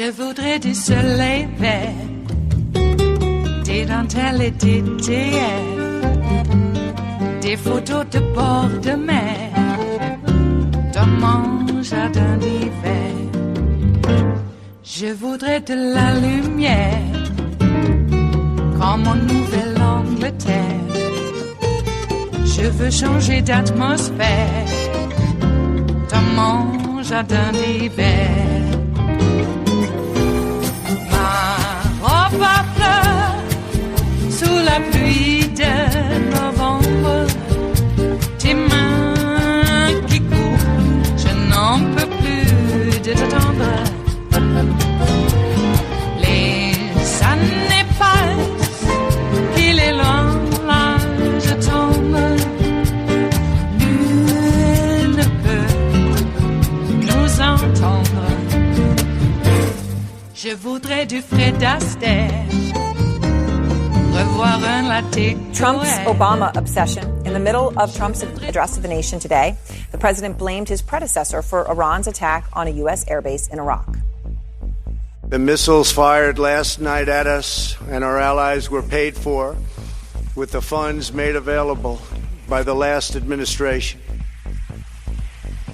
Je voudrais du soleil vert, des dentelles et des théières, des photos de bord de mer, dans mon jardin d'hiver. Je voudrais de la lumière, comme en Nouvelle-Angleterre. Je veux changer d'atmosphère, dans mon jardin d'hiver. Ma robe à fleurs, sous la pluie de novembre, tes mains qui courent, je n'en peux plus de t'attendre. Les années passent, qu'il est loin, là je tombe. Nul ne peut nous entendre. Je voudrais du Fred Astaire, revoir un latte. Trump's Obama obsession. In the middle of Trump's address to the nation today, the president blamed his predecessor for Iran's attack on a U.S. airbase in Iraq. The missiles fired last night at us and our allies were paid for with the funds made available by the last administration.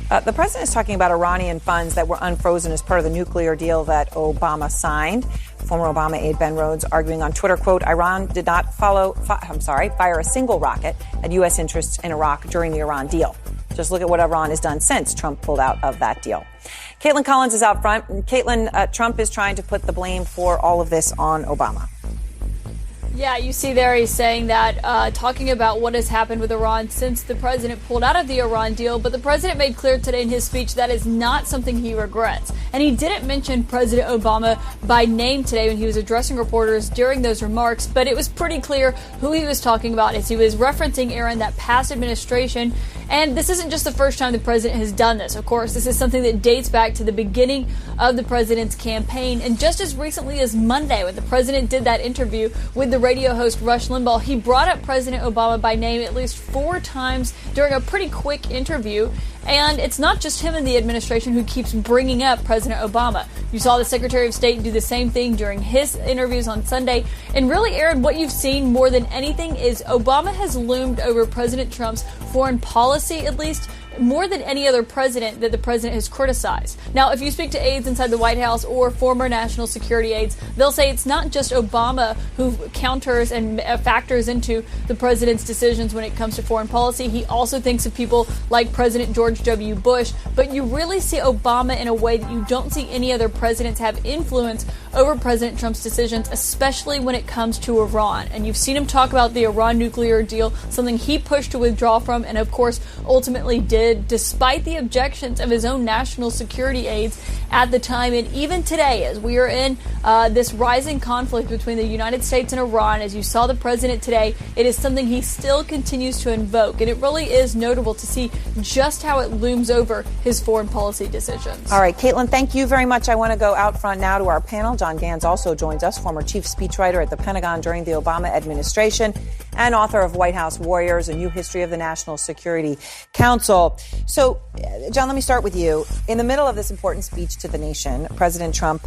The president is talking about Iranian funds that were unfrozen as part of the nuclear deal that Obama signed. Former Obama aide Ben Rhodes arguing on Twitter, quote, Iran did not fire a single rocket at U.S. interests in Iraq during the Iran deal. Just look at what Iran has done since Trump pulled out of that deal. Caitlin Collins is out front. Caitlin, Trump is trying to put the blame for all of this on Obama. Yeah, you see there he's saying that, talking about what has happened with Iran since the president pulled out of the Iran deal. But the president made clear today in his speech that is not something he regrets. And he didn't mention President Obama by name today when he was addressing reporters during those remarks. But it was pretty clear who he was talking about as he was referencing, Aaron, that past administration. And this isn't just the first time the president has done this. Of course, this is something that dates back to the beginning of the president's campaign. And just as recently as Monday, when the president did that interview with the radio host Rush Limbaugh, he brought up President Obama by name at least 4 times during a pretty quick interview. And it's not just him in the administration who keeps bringing up President Obama. You saw the Secretary of State do the same thing during his interviews on Sunday. And really, Aaron, what you've seen more than anything is Obama has loomed over President Trump's foreign policy, at least, more than any other president that the president has criticized. Now, if you speak to aides inside the White House or former national security aides, they'll say it's not just Obama who counters and factors into the president's decisions when it comes to foreign policy. He also thinks of people like President George W. Bush. But you really see Obama in a way that you don't see any other presidents have influence over President Trump's decisions, especially when it comes to Iran. And you've seen him talk about the Iran nuclear deal, something he pushed to withdraw from and, of course, ultimately did, despite the objections of his own national security aides at the time. And even today, as we are in this rising conflict between the United States and Iran, as you saw the president today, it is something he still continues to invoke. And it really is notable to see just how it looms over his foreign policy decisions. All right, Caitlin, thank you very much. I want to go out front now to our panel. John Gans also joins us, former chief speechwriter at the Pentagon during the Obama administration and author of White House Warriors, A New History of the National Security Council. So, John, let me start with you. In the middle of this important speech to the nation, President Trump,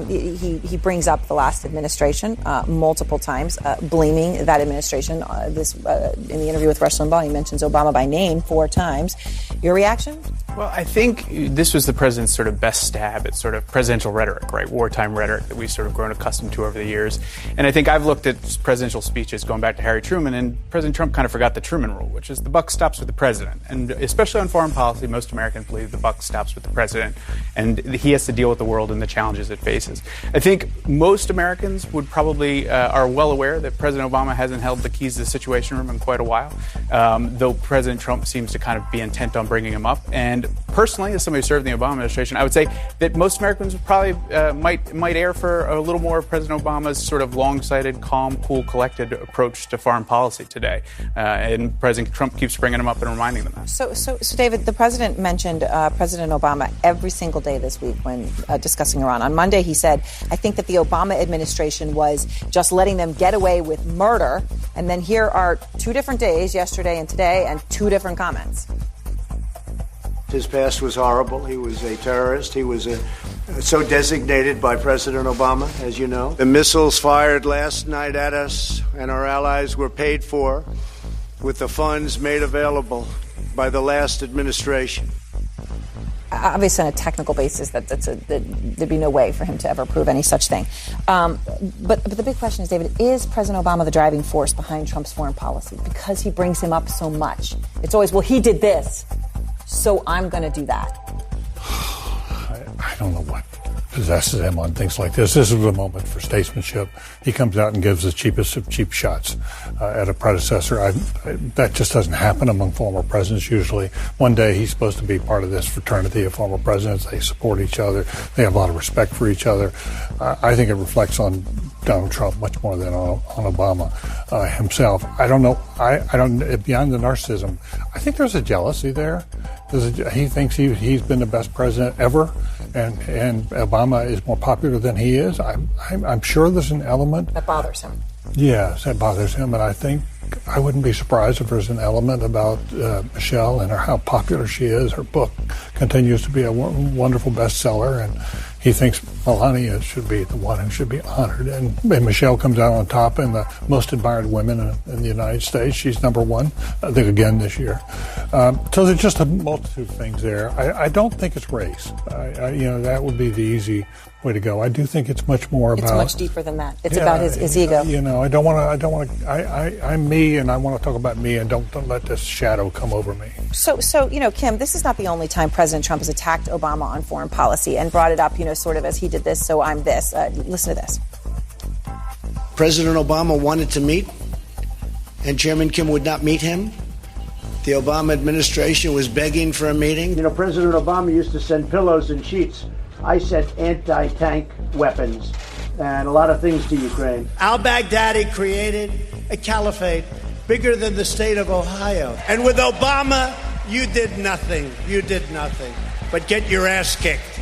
he brings up the last administration multiple times, blaming that administration. In the interview with Rush Limbaugh, he mentions Obama by name 4 times. Your reaction? Well, I think this was the president's sort of best stab at sort of presidential rhetoric, right? Wartime rhetoric that we've sort of grown accustomed to over the years. And I think I've looked at presidential speeches going back to Harry Truman, and President Trump kind of forgot the Truman rule, which is the buck stops with the president. And especially on foreign policy, most Americans believe the buck stops with the president, and he has to deal with the world and the challenges it faces. I think most Americans would probably are well aware that President Obama hasn't held the keys to the Situation Room in quite a while, though President Trump seems to kind of be intent on bringing him up. And personally, as somebody who served in the Obama administration, I would say that most Americans would probably might err for a little more of President Obama's sort of long-sighted, calm, cool, collected approach to foreign policy today. And President Trump keeps bringing him up and reminding them that. So, David, the president mentioned President Obama every single day this week when discussing Iran. On Monday, he said, I think that the Obama administration was just letting them get away with murder. And then here are 2 different days, yesterday and today, and 2 different comments. His past was horrible. He was a terrorist. He was a So designated by President Obama, as you know. The missiles fired last night at us and our allies were paid for with the funds made available by the last administration. Obviously, on a technical basis, there'd be no way for him to ever prove any such thing. But the big question is, David, is President Obama the driving force behind Trump's foreign policy? Because he brings him up so much. It's always, well, he did this, so I'm going to do that. I don't know what possesses him on things like this. This is a moment for statesmanship. He comes out and gives the cheapest of cheap shots at a predecessor. That just doesn't happen among former presidents usually. One day he's supposed to be part of this fraternity of former presidents. They support each other. They have a lot of respect for each other. I think it reflects on Donald Trump much more than on Obama himself. I don't know. I don't. Beyond the narcissism, I think there's a jealousy there. He thinks he's been the best president ever, and Obama is more popular than he is. I'm sure there's an element that bothers him. Yes, that bothers him, and I think I wouldn't be surprised if there's an element about Michelle and how popular she is. Her book continues to be a wonderful bestseller, and he thinks Melania should be the one who should be honored. And Michelle comes out on top in the most admired women in the United States. She's number one, I think, again this year. So there's just a multitude of things there. I don't think it's race. That would be the easy way to go. I do think it's much more about. It's much deeper than that. It's about his ego. I don't want to. I'm me, and I want to talk about me, and don't let this shadow come over me. So Kim, this is not the only time President Trump has attacked Obama on foreign policy and brought it up, sort of as he did this, so I'm this. Listen to this. President Obama wanted to meet, and Chairman Kim would not meet him. The Obama administration was begging for a meeting. President Obama used to send pillows and sheets. I sent anti-tank weapons and a lot of things to Ukraine. Al-Baghdadi created a caliphate bigger than the state of Ohio. And with Obama, you did nothing. You did nothing but get your ass kicked.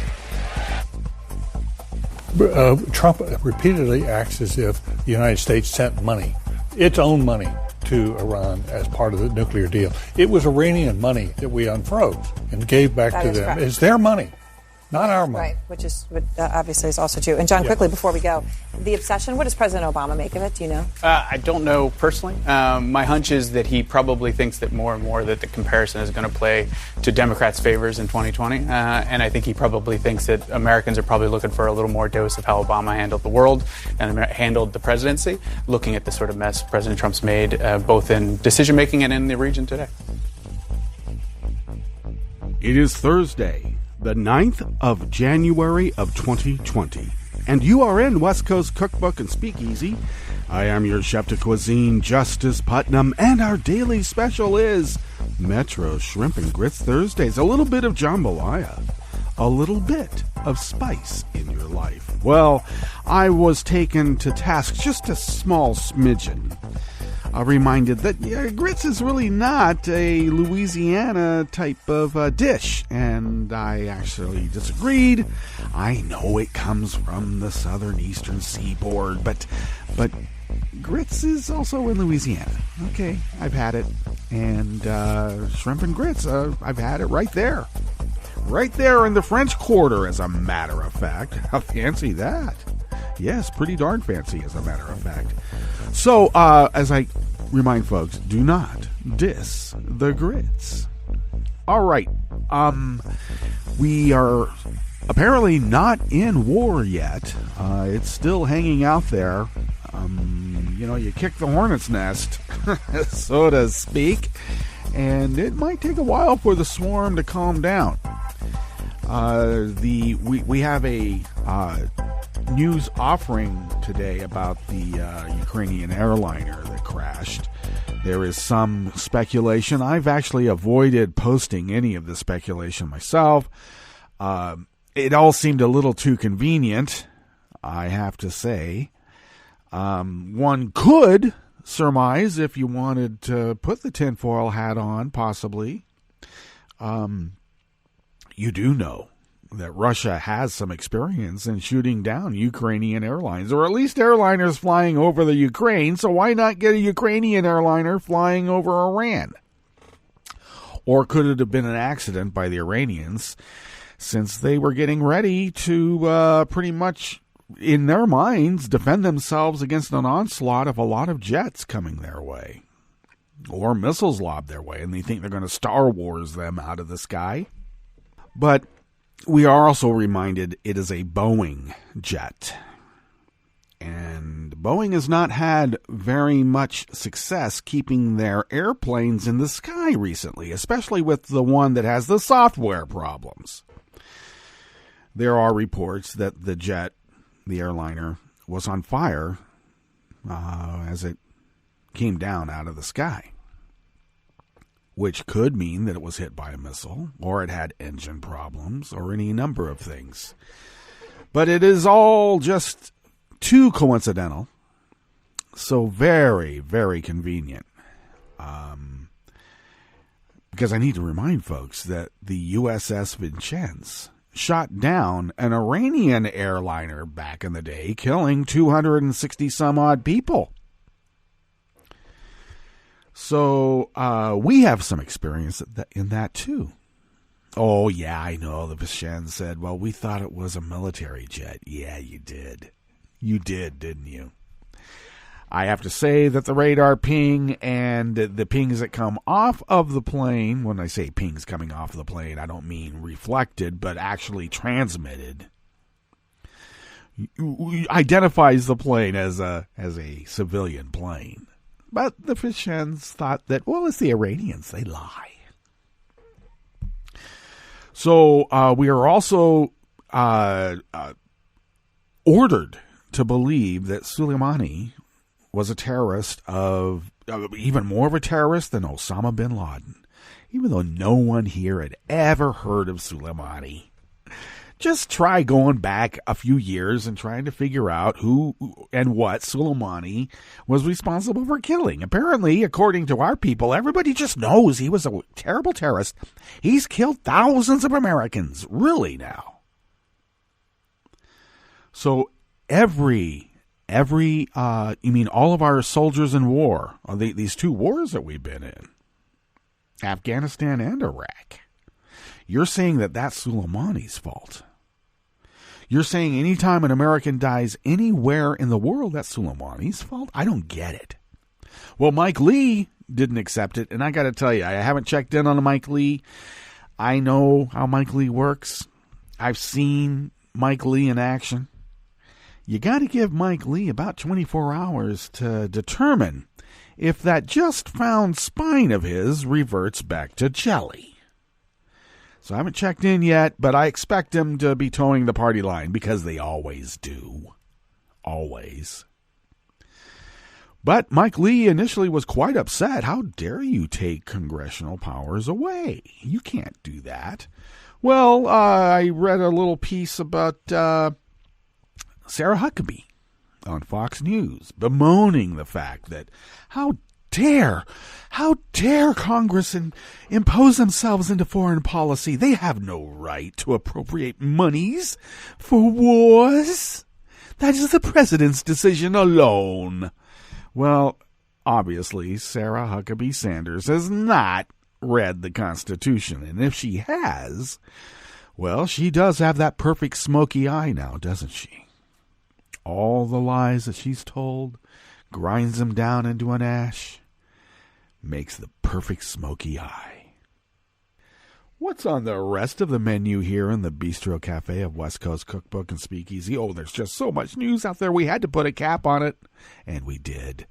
Trump repeatedly acts as if the United States sent money, its own money, to Iran as part of the nuclear deal. It was Iranian money that we unfroze and gave back to them. Correct. It's their money, not our money. Right, which is obviously is also true. And John, quickly before we go, the obsession, what does President Obama make of it? Do you know? I don't know personally. My hunch is that he probably thinks that more and more that the comparison is going to play to Democrats' favors in 2020. And I think he probably thinks that Americans are probably looking for a little more dose of how Obama handled the world and handled the presidency, looking at the sort of mess President Trump's made, both in decision-making and in the region today. It is Thursday, the 9th of January of 2020. And you are in West Coast Cookbook and Speakeasy. I am your chef de cuisine, Justice Putnam, and our daily special is Metro Shrimp and Grits Thursdays. A little bit of jambalaya, a little bit of spice in your life. Well, I was taken to task just a small smidgen. Reminded that grits is really not a Louisiana type of dish, and I actually disagreed. I know it comes from the southern eastern seaboard, but grits is also in Louisiana. Okay, I've had it, and shrimp and grits, I've had it right there in the French Quarter, as a matter of fact. How fancy that? Yes, pretty darn fancy, as a matter of fact. So, as I remind folks, do not diss the grits. All right. We are apparently not in war yet. It's still hanging out there. You kick the hornet's nest, so to speak, and it might take a while for the swarm to calm down. We have a news offering today about the Ukrainian airliner that crashed. There is some speculation. I've actually avoided posting any of the speculation myself. It all seemed a little too convenient, I have to say. One could surmise, if you wanted to put the tinfoil hat on, possibly. You do know that Russia has some experience in shooting down Ukrainian airlines, or at least airliners flying over the Ukraine, so why not get a Ukrainian airliner flying over Iran? Or could it have been an accident by the Iranians? since they were getting ready to pretty much, in their minds, defend themselves against an onslaught of a lot of jets coming their way, or missiles lobbed their way, and they think they're going to Star Wars them out of the sky. But we are also reminded it is a Boeing jet. And Boeing has not had very much success keeping their airplanes in the sky recently, especially with the one that has the software problems. There are reports that the jet, the airliner, was on fire as it came down out of the sky, which could mean that it was hit by a missile, or it had engine problems, or any number of things. But it is all just too coincidental, so very, very convenient. Because I need to remind folks that the USS Vincennes shot down an Iranian airliner back in the day, killing 260 some odd people. So we have some experience in that too. Oh yeah, I know. The Vincennes said, well, we thought it was a military jet. Yeah, you did. You did, didn't you? I have to say that the radar ping and the pings that come off of the plane, when I say pings coming off the plane, I don't mean reflected, but actually transmitted, identifies the plane as a civilian plane. But the Vincennes thought that, well, it's the Iranians, they lie. So we are also ordered to believe that Soleimani was a terrorist of even more of a terrorist than Osama bin Laden, even though no one here had ever heard of Soleimani. Just try going back a few years and trying to figure out who and what Soleimani was responsible for killing. Apparently, according to our people, everybody just knows he was a terrible terrorist. He's killed thousands of Americans. Really now. So you mean all of our soldiers in war, these two wars that we've been in, Afghanistan and Iraq, you're saying that that's Soleimani's fault. You're saying anytime an American dies anywhere in the world, that's Soleimani's fault? I don't get it. Well, Mike Lee didn't accept it, and I got to tell you, I haven't checked in on Mike Lee. I know how Mike Lee works. I've seen Mike Lee in action. You got to give Mike Lee about 24 hours to determine if that just found spine of his reverts back to jelly. So I haven't checked in yet, but I expect him to be towing the party line because they always do. Always. But Mike Lee initially was quite upset. How dare you take congressional powers away? You can't do that. Well, I read a little piece about Sarah Huckabee on Fox News bemoaning the fact that how dare Congress impose themselves into foreign policy? They have no right to appropriate monies for wars. That is the president's decision alone. Well, obviously, Sarah Huckabee Sanders has not read the Constitution, and if she has, well, she does have that perfect smoky eye now, doesn't she? All the lies that she's told, grinds them down into an ash, makes the perfect smoky eye. What's on the rest of the menu here in the Bistro Cafe of West Coast Cookbook and Speakeasy? Oh, there's just so much news out there. We had to put a cap on it, and we did.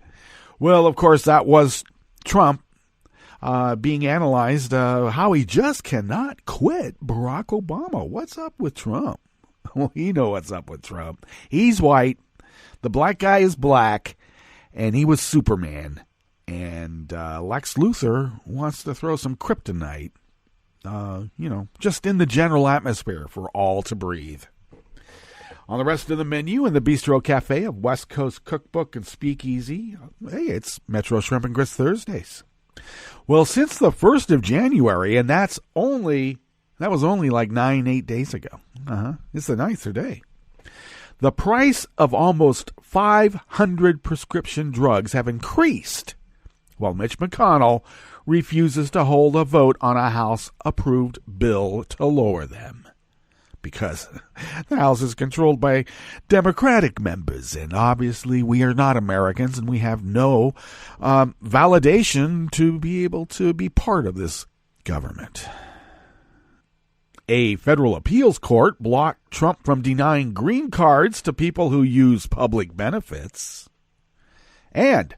Well, of course, that was Trump being analyzed, how he just cannot quit Barack Obama. What's up with Trump? Well, you know what's up with Trump. He's white, the black guy is black, and he was Superman. And Lex Luthor wants to throw some kryptonite, just in the general atmosphere for all to breathe. On the rest of the menu in the Bistro Cafe of West Coast Cookbook and Speakeasy, hey, it's Metro Shrimp and Grits Thursdays. Well, since the 1st of January, and that was only like 8 days ago. It's the 9th today. The price of almost 500 prescription drugs have increased, while Mitch McConnell refuses to hold a vote on a House-approved bill to lower them. because the House is controlled by Democratic members, and obviously we are not Americans, and we have no validation to be able to be part of this government. A federal appeals court blocked Trump from denying green cards to people who use public benefits. And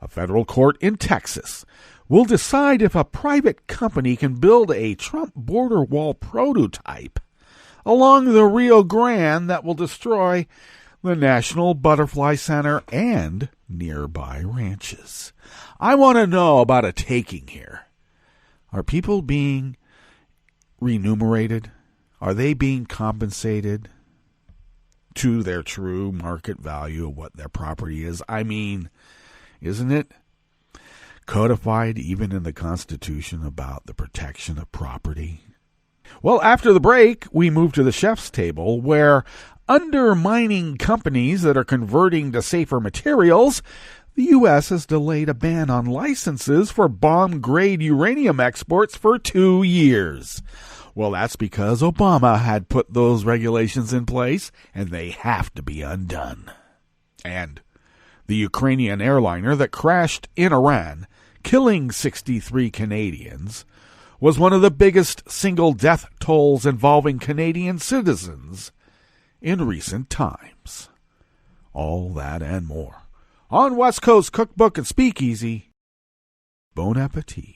a federal court in Texas will decide if a private company can build a Trump border wall prototype along the Rio Grande that will destroy the National Butterfly Center and nearby ranches. I want to know about a taking here. Are people being remunerated? Are they being compensated to their true market value of what their property is? I mean, isn't it codified even in the Constitution about the protection of property? Well, after the break, we move to the chef's table, where undermining companies that are converting to safer materials, the U.S. has delayed a ban on licenses for bomb-grade uranium exports for 2 years. Well, that's because Obama had put those regulations in place, and they have to be undone. And the Ukrainian airliner that crashed in Iran, killing 63 Canadians, was one of the biggest single death tolls involving Canadian citizens in recent times. All that and more on West Coast Cookbook and Speakeasy. Bon appetit.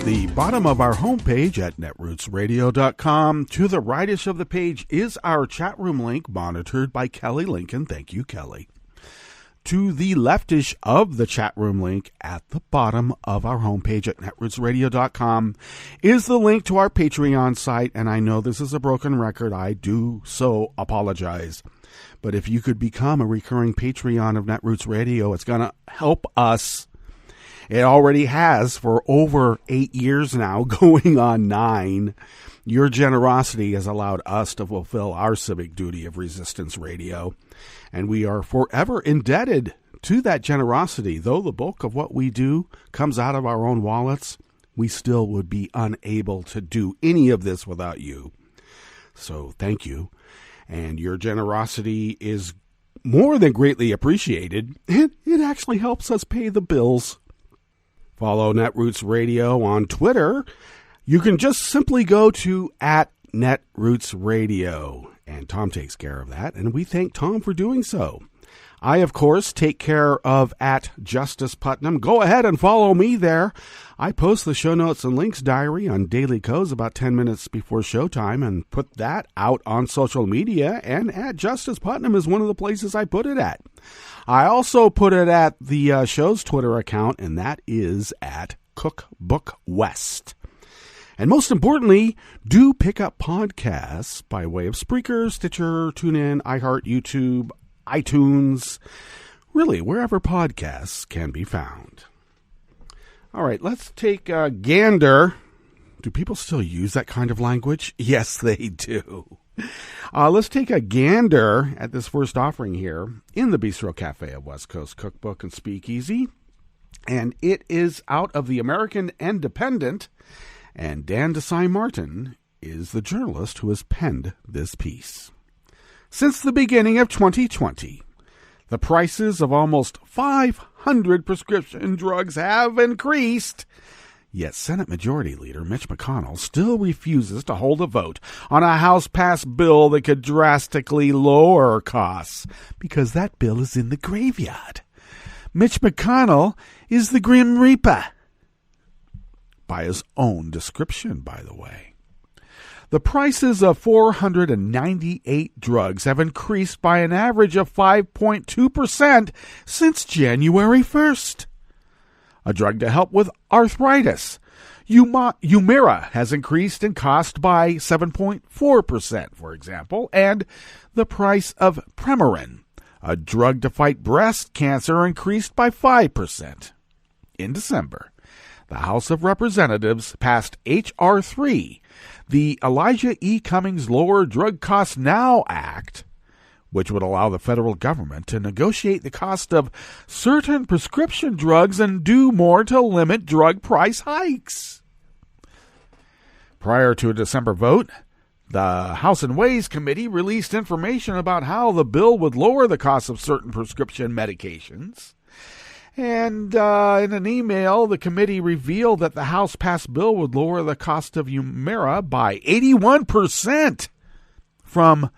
The bottom of our homepage at netrootsradio.com. To the rightish of the page is our chat room link, monitored by Kelly Lincoln. Thank you, Kelly. To the leftish of the chat room link at the bottom of our homepage at netrootsradio.com is the link to our Patreon site. And I know this is a broken record. I do so apologize. But if you could become a recurring Patreon of Netroots Radio, it's going to help us. It already has for over 8 years now, going on 9. Your generosity has allowed us to fulfill our civic duty of Resistance Radio, and we are forever indebted to that generosity. Though the bulk of what we do comes out of our own wallets, we still would be unable to do any of this without you. So thank you, and your generosity is more than greatly appreciated. It actually helps us pay the bills. Follow Netroots Radio on Twitter. You can just simply go to @NetrootsRadio, and Tom takes care of that, and we thank Tom for doing so. I, of course, take care of @JusticePutnam. Go ahead and follow me there. I post the show notes and links diary on Daily Codes about 10 minutes before showtime and put that out on social media, and @JusticePutnam is one of the places I put it at. I also put it at the show's Twitter account, and that is @CookbookWest. And most importantly, do pick up podcasts by way of Spreaker, Stitcher, TuneIn, iHeart, YouTube, iTunes, really wherever podcasts can be found. All right, let's take a gander. Do people still use that kind of language? Yes, they do. Let's take a gander at this first offering here in the Bistro Cafe of West Coast Cookbook and Speakeasy. And it is out of the American Independent, and Dan Desai-Martin is the journalist who has penned this piece. Since the beginning of 2020, the prices of almost 500 prescription drugs have increased. Yet Senate Majority Leader Mitch McConnell still refuses to hold a vote on a House-passed bill that could drastically lower costs, because that bill is in the graveyard. Mitch McConnell is the Grim Reaper. By his own description, by the way. The prices of 498 drugs have increased by an average of 5.2% since January 1st. A drug to help with arthritis, Humira, has increased in cost by 7.4%, for example, and the price of Premarin, a drug to fight breast cancer, increased by 5%. In December, the House of Representatives passed H.R. 3, the Elijah E. Cummings Lower Drug Costs Now Act, which would allow the federal government to negotiate the cost of certain prescription drugs and do more to limit drug price hikes. Prior to a December vote, the House and Ways Committee released information about how the bill would lower the cost of certain prescription medications. And in an email, the committee revealed that the House-passed bill would lower the cost of Humira by 81%, from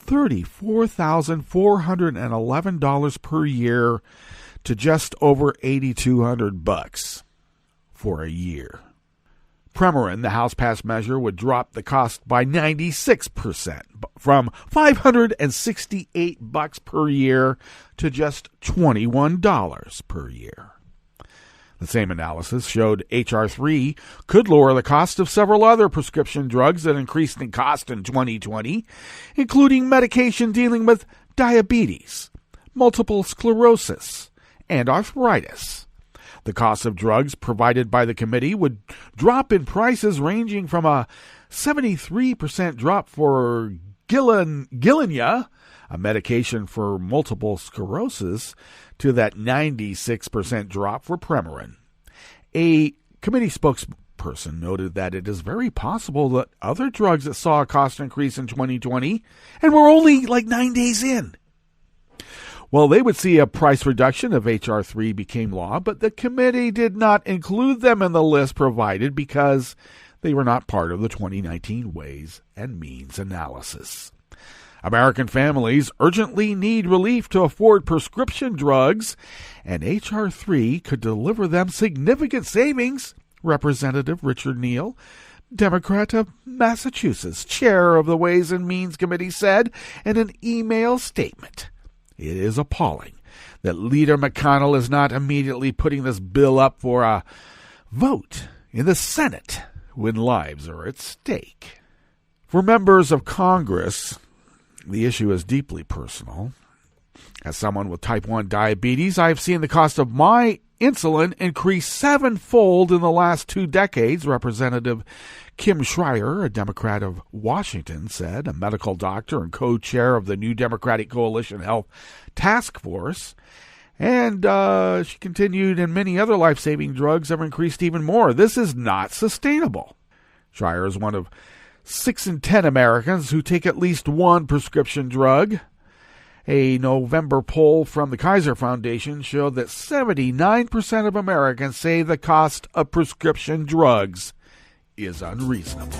$34,411 per year to just over $8,200 for a year. Premarin, the House-passed measure, would drop the cost by 96%, from $568 per year to just $21 per year. The same analysis showed H.R. 3 could lower the cost of several other prescription drugs that increased in cost in 2020, including medication dealing with diabetes, multiple sclerosis, and arthritis. The cost of drugs provided by the committee would drop in prices ranging from a 73% drop for Gilenya, a medication for multiple sclerosis, to that 96% drop for Premarin. A committee spokesperson noted that it is very possible that other drugs that saw a cost increase in 2020 and were only like 9 days in, well, they would see a price reduction if H.R. 3 became law, but the committee did not include them in the list provided because they were not part of the 2019 Ways and Means analysis. American families urgently need relief to afford prescription drugs, and H.R. 3 could deliver them significant savings, Representative Richard Neal, Democrat of Massachusetts, chair of the Ways and Means Committee, said in an email statement. It is appalling that Leader McConnell is not immediately putting this bill up for a vote in the Senate when lives are at stake. For members of Congress, the issue is deeply personal. As someone with type 1 diabetes, I have seen the cost of my insulin increase sevenfold in the last 2 decades, Representative Kim Schreier, a Democrat of Washington, said, a medical doctor and co-chair of the New Democratic Coalition Health Task Force. And she continued, and many other life-saving drugs have increased even more. This is not sustainable. Schreier is one of 6 in 10 Americans who take at least one prescription drug. A November poll from the Kaiser Foundation showed that 79% of Americans say the cost of prescription drugs is unreasonable.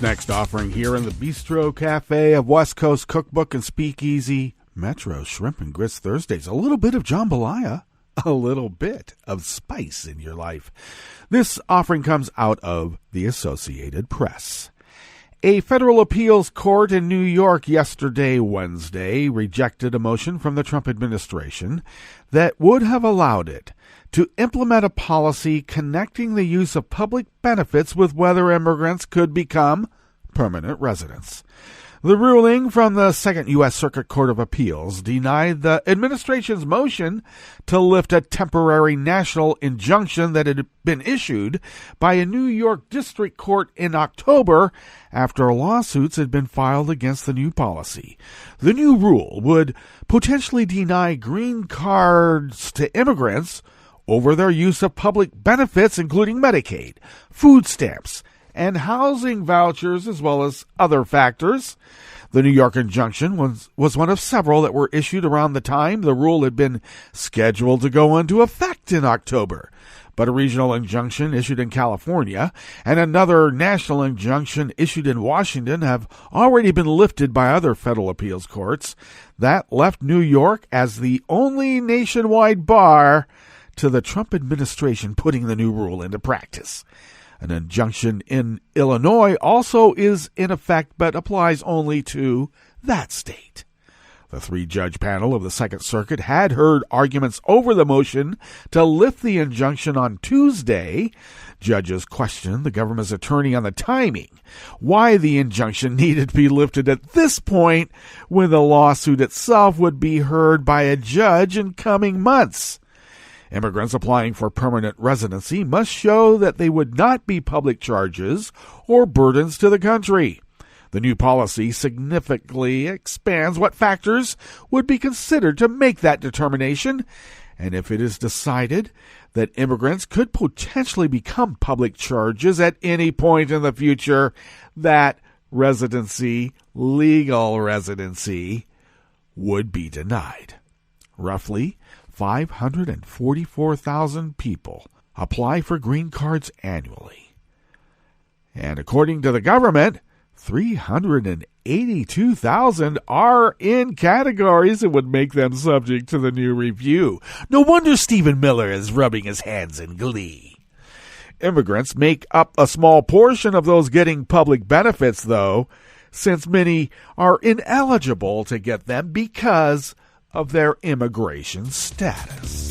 Next offering here in the Bistro Cafe of West Coast Cookbook and Speakeasy, Metro Shrimp and Grits Thursdays. A little bit of jambalaya, a little bit of spice in your life. This offering comes out of the Associated Press. A federal appeals court in New York yesterday, Wednesday, rejected a motion from the Trump administration that would have allowed it to implement a policy connecting the use of public benefits with whether immigrants could become permanent residents. The ruling from the Second U.S. Circuit Court of Appeals denied the administration's motion to lift a temporary national injunction that had been issued by a New York district court in October after lawsuits had been filed against the new policy. The new rule would potentially deny green cards to immigrants over their use of public benefits, including Medicaid, food stamps, and housing vouchers, as well as other factors. The New York injunction was one of several that were issued around the time the rule had been scheduled to go into effect in October. But a regional injunction issued in California and another national injunction issued in Washington have already been lifted by other federal appeals courts. That left New York as the only nationwide bar to the Trump administration putting the new rule into practice. An injunction in Illinois also is in effect but applies only to that state. The three-judge panel of the Second Circuit had heard arguments over the motion to lift the injunction on Tuesday. Judges questioned the government's attorney on the timing, why the injunction needed to be lifted at this point when the lawsuit itself would be heard by a judge in coming months. Immigrants applying for permanent residency must show that they would not be public charges or burdens to the country. The new policy significantly expands what factors would be considered to make that determination, and if it is decided that immigrants could potentially become public charges at any point in the future, that residency, legal residency, would be denied. Roughly 544,000 people apply for green cards annually. And according to the government, 382,000 are in categories that would make them subject to the new review. No wonder Stephen Miller is rubbing his hands in glee. Immigrants make up a small portion of those getting public benefits, though, since many are ineligible to get them because of their immigration status.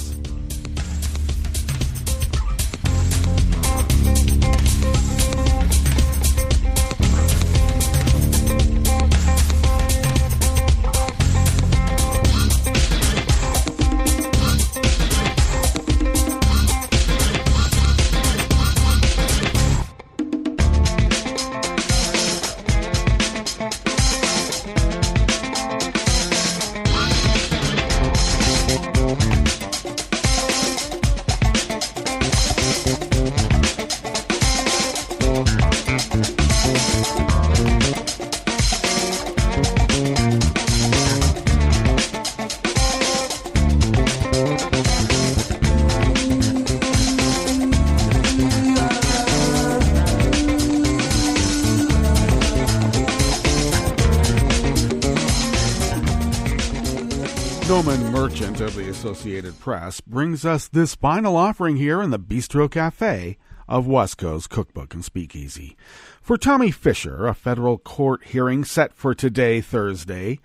Norman Merchant of the Associated Press brings us this final offering here in the Bistro Cafe of West Coast Cookbook and Speakeasy. For Tommy Fisher, a federal court hearing set for today, Thursday,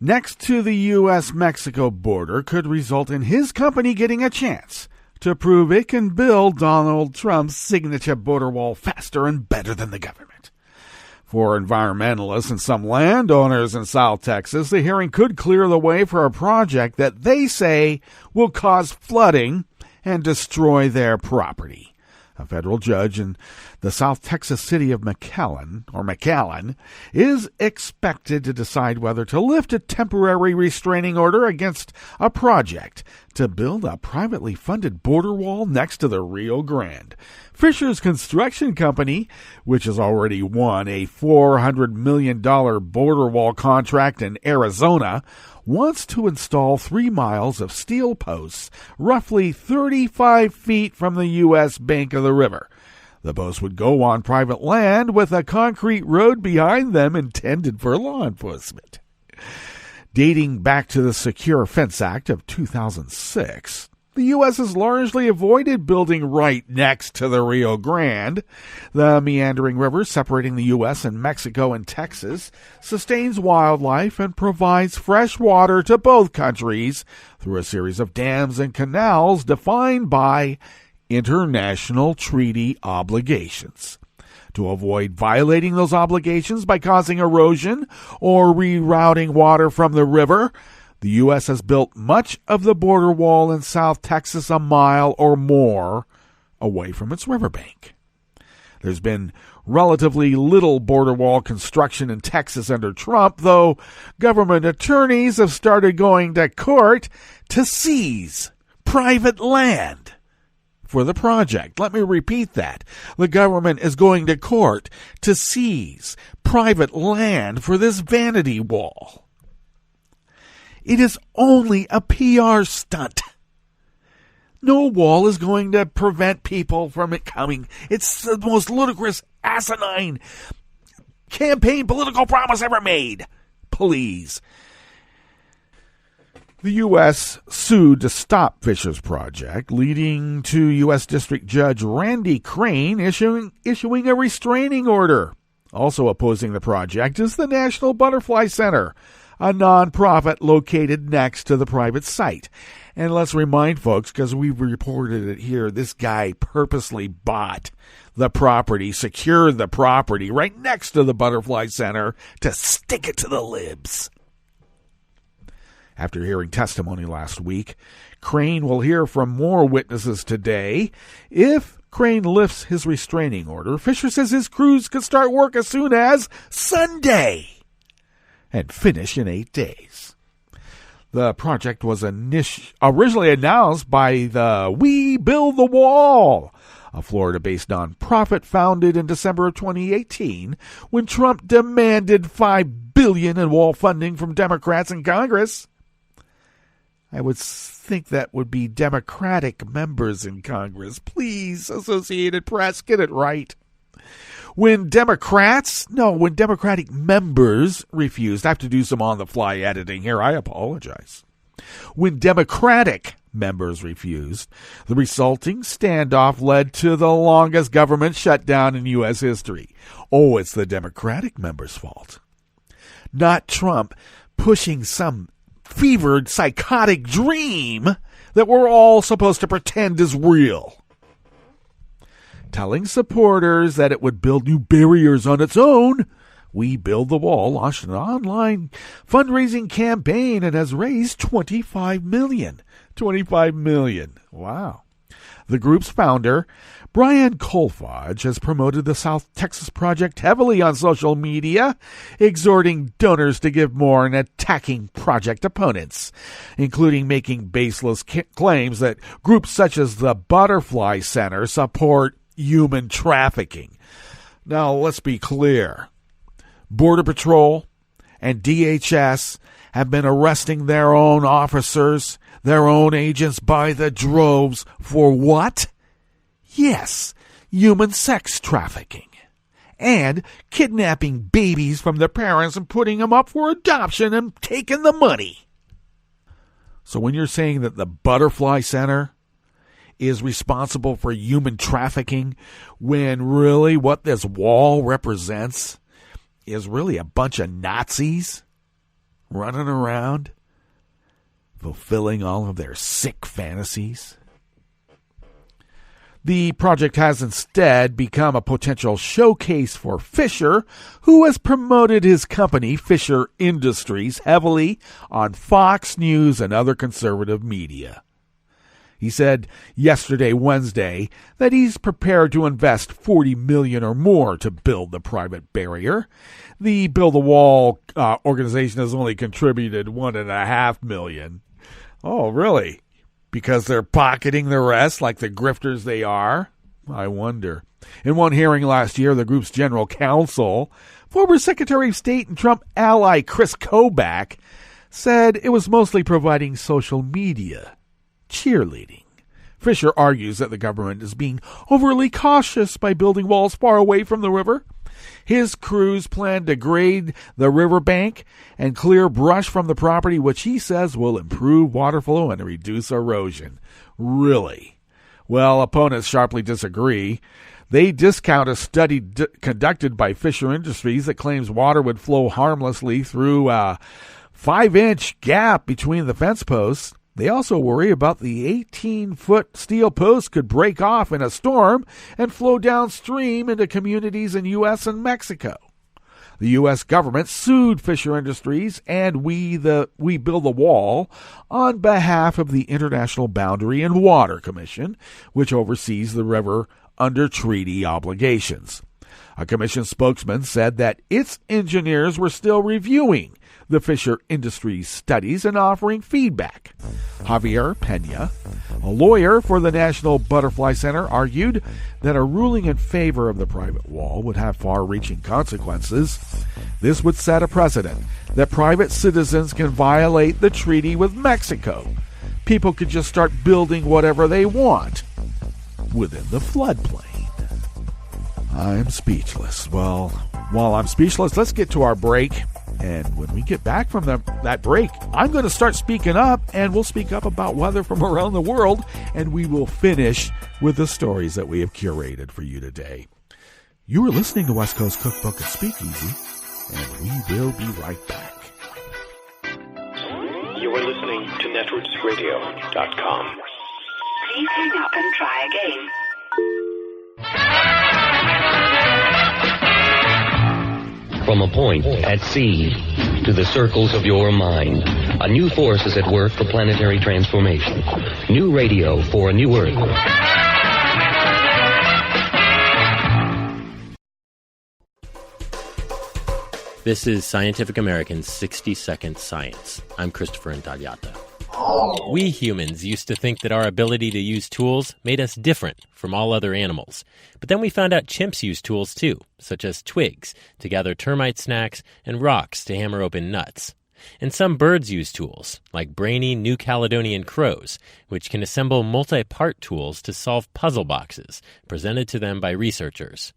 next to the U.S.-Mexico border could result in his company getting a chance to prove it can build Donald Trump's signature border wall faster and better than the government. For environmentalists and some landowners in South Texas, the hearing could clear the way for a project that they say will cause flooding and destroy their property. A federal judge in the South Texas city of McAllen is expected to decide whether to lift a temporary restraining order against a project to build a privately funded border wall next to the Rio Grande. Fisher's construction company, which has already won a $400 million border wall contract in Arizona, wants to install 3 miles of steel posts roughly 35 feet from the U.S. bank of the river. The posts would go on private land with a concrete road behind them intended for law enforcement. Dating back to the Secure Fence Act of 2006, the U.S. has largely avoided building right next to the Rio Grande. The meandering river separating the U.S. and Mexico and Texas sustains wildlife and provides fresh water to both countries through a series of dams and canals defined by international treaty obligations. To avoid violating those obligations by causing erosion or rerouting water from the river, the U.S. has built much of the border wall in South Texas a mile or more away from its riverbank. There's been relatively little border wall construction in Texas under Trump, though government attorneys have started going to court to seize private land for the project. Let me repeat that. The government is going to court to seize private land for this vanity wall. It is only a PR stunt. No wall is going to prevent people from it coming. It's the most ludicrous, asinine campaign political promise ever made. Please. The U.S. sued to stop Fisher's project, leading to U.S. District Judge Randy Crane issuing a restraining order. Also opposing the project is the National Butterfly Center, a nonprofit located next to the private site. And let's remind folks, because we've reported it here, this guy purposely bought the property, secured the property right next to the Butterfly Center to stick it to the libs. After hearing testimony last week, Crane will hear from more witnesses today. If Crane lifts his restraining order, Fisher says his crews could start work as soon as Sunday and finish in 8 days. The project was originally announced by the We Build the Wall, a Florida-based nonprofit founded in December of 2018 when Trump demanded $5 billion in wall funding from Democrats in Congress. I would think that would be Democratic members in Congress. Please, Associated Press, get it right. When Democratic members refused, I have to do some on-the-fly editing here, I apologize. When Democratic members refused, the resulting standoff led to the longest government shutdown in U.S. history. Oh, it's the Democratic members' fault. Not Trump pushing some fevered, psychotic dream that we're all supposed to pretend is real. Telling supporters that it would build new barriers on its own, We Build the Wall launched an online fundraising campaign and has raised $25 million. $25 million. Wow. The group's founder, Brian Colfodge, has promoted the South Texas project heavily on social media, exhorting donors to give more and attacking project opponents, including making baseless claims that groups such as the Butterfly Center support human trafficking. Now, let's be clear. Border Patrol and DHS have been arresting their own officers, their own agents by the droves for what? Yes, human sex trafficking and kidnapping babies from their parents and putting them up for adoption and taking the money. So when you're saying that the Butterfly Center is responsible for human trafficking, when really what this wall represents is really a bunch of Nazis running around fulfilling all of their sick fantasies. The project has instead become a potential showcase for Fisher, who has promoted his company, Fisher Industries, heavily on Fox News and other conservative media. He said yesterday, Wednesday, that he's prepared to invest $40 million or more to build the private barrier. The Build the Wall organization has only contributed $1.5 million. Oh, really? Because they're pocketing the rest like the grifters they are? I wonder. In one hearing last year, the group's general counsel, former Secretary of State and Trump ally Chris Kobach, said it was mostly providing social media cheerleading. Fisher argues that the government is being overly cautious by building walls far away from the river. His crews plan to grade the riverbank and clear brush from the property, which he says will improve water flow and reduce erosion. Really? Well, opponents sharply disagree. They discount a study conducted by Fisher Industries that claims water would flow harmlessly through a 5-inch gap between the fence posts. They also worry about the 18-foot steel post could break off in a storm and flow downstream into communities in U.S. and Mexico. The U.S. government sued Fisher Industries and We Build the Wall on behalf of the International Boundary and Water Commission, which oversees the river under treaty obligations. A commission spokesman said that its engineers were still reviewing the Fisher Industries studies and offering feedback. Javier Pena, a lawyer for the National Butterfly Center, argued that a ruling in favor of the private wall would have far-reaching consequences. This would set a precedent that private citizens can violate the treaty with Mexico. People could just start building whatever they want within the floodplain. I'm speechless. Well, while I'm speechless, let's get to our break. And when we get back from that break, I'm going to start speaking up, and we'll speak up about weather from around the world, and we will finish with the stories that we have curated for you today. You are listening to West Coast Cookbook and Speakeasy, and we will be right back. You are listening to netrootsradio.com. Please hang up and try again. From a point at sea to the circles of your mind, a new force is at work for planetary transformation. New radio for a new Earth. This is Scientific American's 60-Second Science. I'm Christopher Intagliata. We humans used to think that our ability to use tools made us different from all other animals. But then we found out chimps use tools too, such as twigs to gather termite snacks and rocks to hammer open nuts. And some birds use tools, like brainy New Caledonian crows, which can assemble multi-part tools to solve puzzle boxes presented to them by researchers.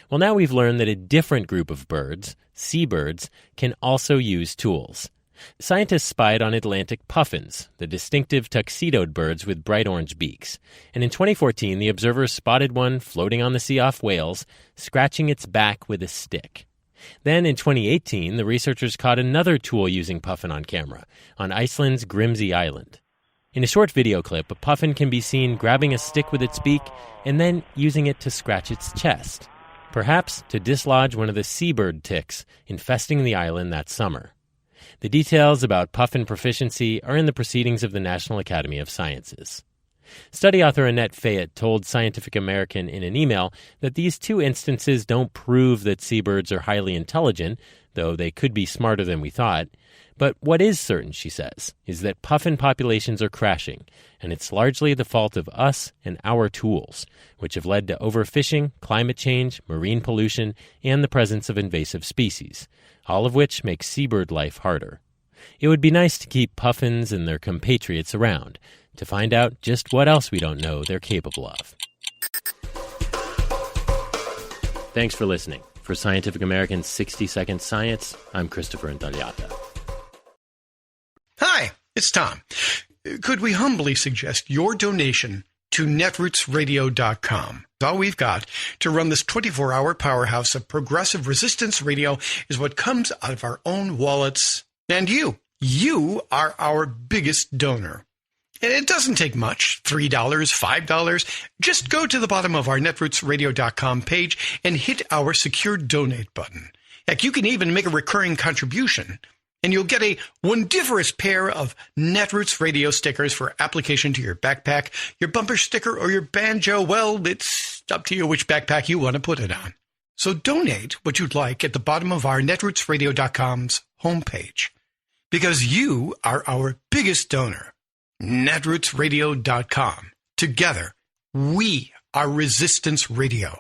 Well, now we've learned that a different group of birds, seabirds, can also use tools. Scientists spied on Atlantic puffins, the distinctive tuxedoed birds with bright orange beaks. And in 2014, the observers spotted one floating on the sea off Wales, scratching its back with a stick. Then in 2018, the researchers caught another tool-using puffin on camera on Iceland's Grimsey Island. In a short video clip, a puffin can be seen grabbing a stick with its beak and then using it to scratch its chest, perhaps to dislodge one of the seabird ticks infesting the island that summer. The details about puffin proficiency are in the Proceedings of the National Academy of Sciences. Study author Annette Fayette told Scientific American in an email that these two instances don't prove that seabirds are highly intelligent, though they could be smarter than we thought. But what is certain, she says, is that puffin populations are crashing, and it's largely the fault of us and our tools, which have led to overfishing, climate change, marine pollution, and the presence of invasive species, all of which makes seabird life harder. It would be nice to keep puffins and their compatriots around, to find out just what else we don't know they're capable of. Thanks for listening. For Scientific American's 60-Second Science, I'm Christopher Intagliata. Hi, it's Tom. Could we humbly suggest your donation to netrootsradio.com? All we've got to run this 24-hour powerhouse of progressive resistance radio is what comes out of our own wallets. And you are our biggest donor. And it doesn't take much, $3, $5. Just go to the bottom of our netrootsradio.com page and hit our secure donate button. Heck, you can even make a recurring contribution, and you'll get a wondiferous pair of Netroots radio stickers for application to your backpack, your bumper sticker, or your banjo. Well, it's up to you which backpack you want to put it on. So donate what you'd like at the bottom of our netrootsradio.com's homepage, because you are our biggest donor. netrootsradio.com. Together, we are Resistance Radio.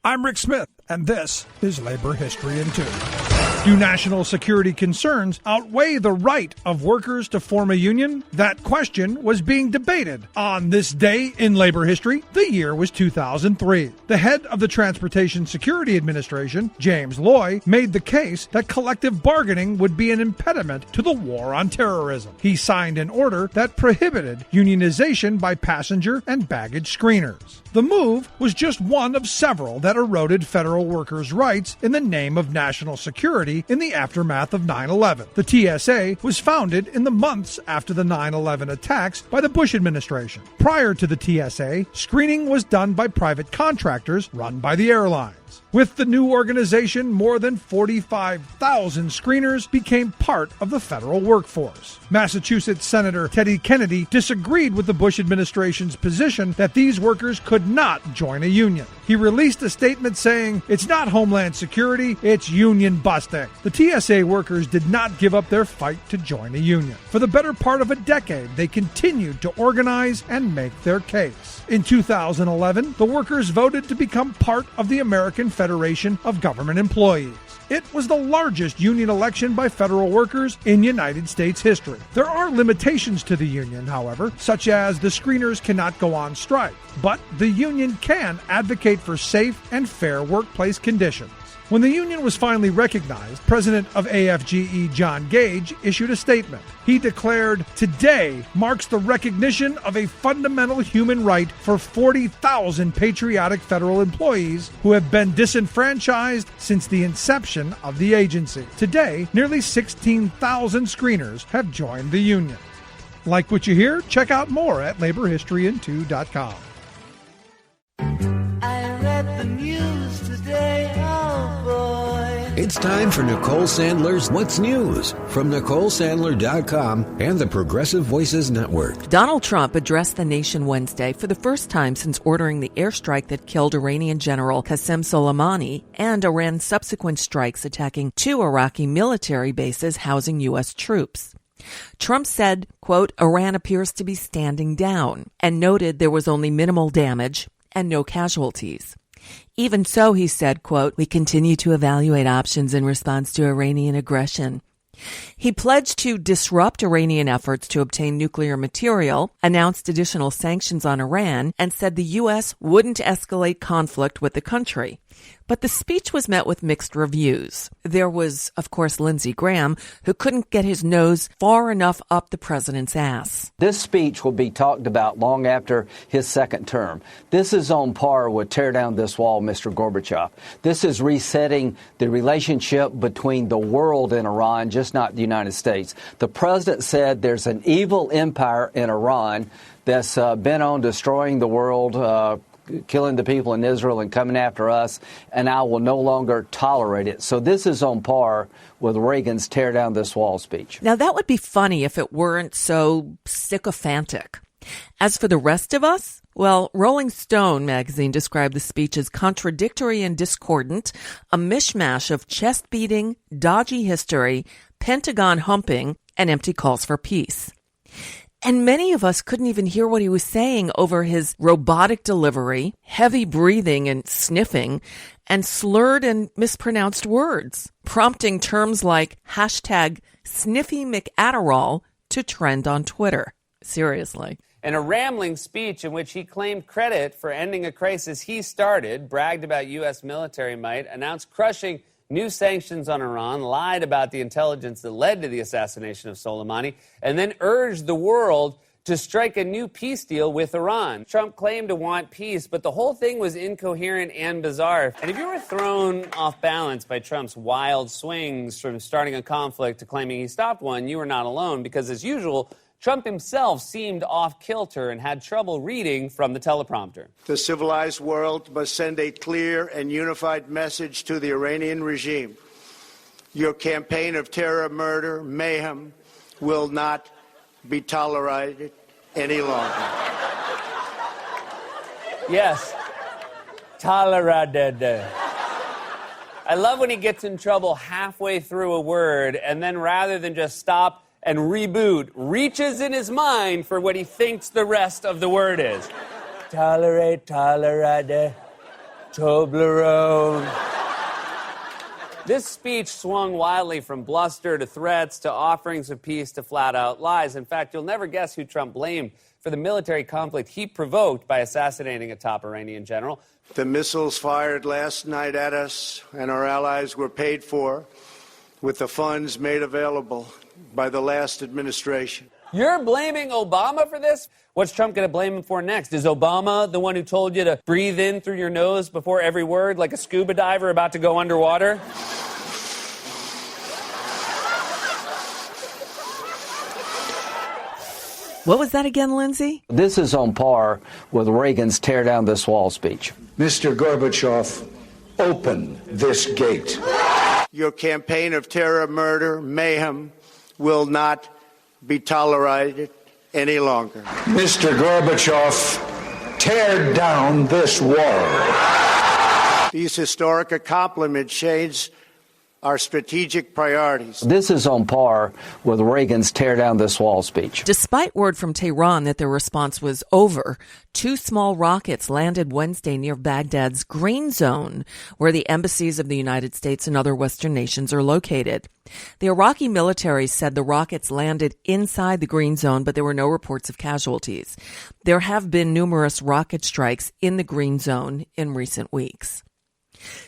I'm Rick Smith, and this is Labor History in 2. Do national security concerns outweigh the right of workers to form a union? That question was being debated on this day in labor history. The year was 2003. The head of the Transportation Security Administration, James Loy, made the case that collective bargaining would be an impediment to the war on terrorism. He signed an order that prohibited unionization by passenger and baggage screeners. The move was just one of several that eroded federal workers' rights in the name of national security in the aftermath of 9/11. The TSA was founded in the months after the 9/11 attacks by the Bush administration. Prior to the TSA, screening was done by private contractors run by the airlines. With the new organization, more than 45,000 screeners became part of the federal workforce. Massachusetts Senator Teddy Kennedy disagreed with the Bush administration's position that these workers could not join a union. He released a statement saying, "It's not Homeland Security, it's union busting." The TSA workers did not give up their fight to join a union. For the better part of a decade, they continued to organize and make their case. In 2011, the workers voted to become part of the American Federation of Government Employees. It was the largest union election by federal workers in United States history. There are limitations to the union, however, such as the screeners cannot go on strike, but the union can advocate for safe and fair workplace conditions. When the union was finally recognized, President of AFGE John Gage issued a statement. He declared, "Today marks the recognition of a fundamental human right for 40,000 patriotic federal employees who have been disenfranchised since the inception of the agency. Today, nearly 16,000 screeners have joined the union." Like what you hear? Check out more at laborhistoryin2.com. I read the news today, oh boy. It's time for Nicole Sandler's What's News from NicoleSandler.com and the Progressive Voices Network. Donald Trump addressed the nation Wednesday for the first time since ordering the airstrike that killed Iranian General Qasem Soleimani and Iran's subsequent strikes attacking 2 Iraqi military bases housing U.S. troops. Trump said, quote, "Iran appears to be standing down," and noted there was only minimal damage and no casualties. Even so, he said, quote, "We continue to evaluate options in response to Iranian aggression." He pledged to disrupt Iranian efforts to obtain nuclear material, announced additional sanctions on Iran, and said the U.S. wouldn't escalate conflict with the country. But the speech was met with mixed reviews. There was, of course, Lindsey Graham, who couldn't get his nose far enough up the president's ass. This speech will be talked about long after his second term. This is on par with tear down this wall, Mr. Gorbachev. This is resetting the relationship between the world and Iran, just not the United States. The president said there's an evil empire in Iran that's bent on destroying the world, killing the people in Israel and coming after us, and I will no longer tolerate it. So this is on par with Reagan's tear down this wall speech. Now, that would be funny if it weren't so sycophantic. As for the rest of us, well, Rolling Stone magazine described the speech as contradictory and discordant, a mishmash of chest-beating, dodgy history, Pentagon humping, and empty calls for peace. And many of us couldn't even hear what he was saying over his robotic delivery, heavy breathing and sniffing, and slurred and mispronounced words, prompting terms like hashtag Sniffy McAdderall to trend on Twitter. Seriously. In a rambling speech in which he claimed credit for ending a crisis he started, bragged about U.S. military might, announced crushing new sanctions on Iran, lied about the intelligence that led to the assassination of Soleimani, and then urged the world to strike a new peace deal with Iran. Trump claimed to want peace, but the whole thing was incoherent and bizarre. And if you were thrown off balance by Trump's wild swings from starting a conflict to claiming he stopped one, you were not alone, because as usual, Trump himself seemed off-kilter and had trouble reading from the teleprompter. The civilized world must send a clear and unified message to the Iranian regime. Your campaign of terror, murder, mayhem will not be tolerated any longer. Yes, tolerated. I love when he gets in trouble halfway through a word and then rather than just stop and reboot, reaches in his mind for what he thinks the rest of the word is. Tolerate, tolerade, Toblerone. This speech swung wildly from bluster to threats to offerings of peace to flat-out lies. In fact, you'll never guess who Trump blamed for the military conflict he provoked by assassinating a top Iranian general. The missiles fired last night at us and our allies were paid for with the funds made available by the last administration. You're blaming Obama for this? What's Trump going to blame him for next? Is Obama the one who told you to breathe in through your nose before every word like a scuba diver about to go underwater? What was that again, Lindsay? This is on par with Reagan's tear down this wall speech. Mr. Gorbachev, Open this gate. Your campaign of terror, murder, mayhem will not be tolerated any longer. Mr. Gorbachev, tear down this wall. These historic accomplishments change our strategic priorities. This is on par with Reagan's tear down this wall speech. Despite word from Tehran that their response was over, 2 small rockets landed Wednesday near Baghdad's Green Zone, where the embassies of the United States and other Western nations are located. The Iraqi military said the rockets landed inside the Green Zone, but there were no reports of casualties. There have been numerous rocket strikes in the Green Zone in recent weeks.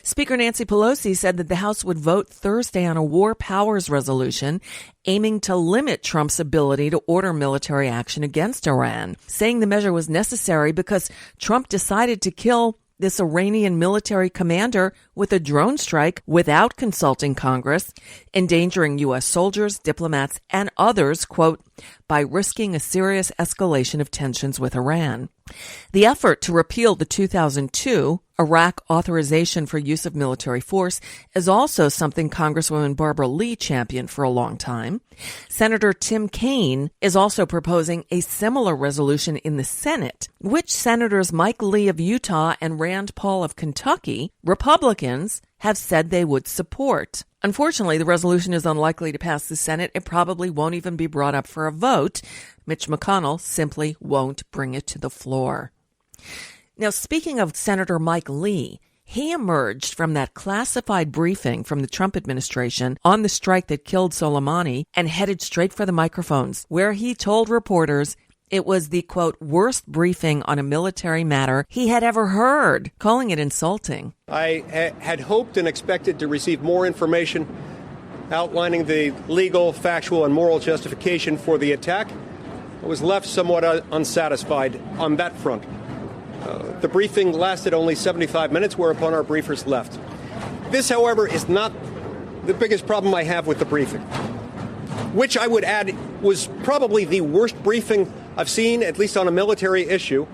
Speaker Nancy Pelosi said that the House would vote Thursday on a war powers resolution aiming to limit Trump's ability to order military action against Iran, saying the measure was necessary because Trump decided to kill this Iranian military commander with a drone strike without consulting Congress, endangering U.S. soldiers, diplomats, and others, quote, by risking a serious escalation of tensions with Iran. The effort to repeal the 2002 Iraq authorization for use of military force is also something Congresswoman Barbara Lee championed for a long time. Senator Tim Kaine is also proposing a similar resolution in the Senate, which Senators Mike Lee of Utah and Rand Paul of Kentucky, Republicans, have said they would support. Unfortunately, the resolution is unlikely to pass the Senate. It probably won't even be brought up for a vote. Mitch McConnell simply won't bring it to the floor. Now, speaking of Senator Mike Lee, he emerged from that classified briefing from the Trump administration on the strike that killed Soleimani and headed straight for the microphones, where he told reporters it was the, quote, worst briefing on a military matter he had ever heard, calling it insulting. I had hoped and expected to receive more information outlining the legal, factual, and moral justification for the attack. I was left somewhat unsatisfied on that front. The briefing lasted only 75 minutes, whereupon our briefers left. This, however, is not the biggest problem I have with the briefing, which I would add was probably the worst briefing I've seen, at least on a military issue,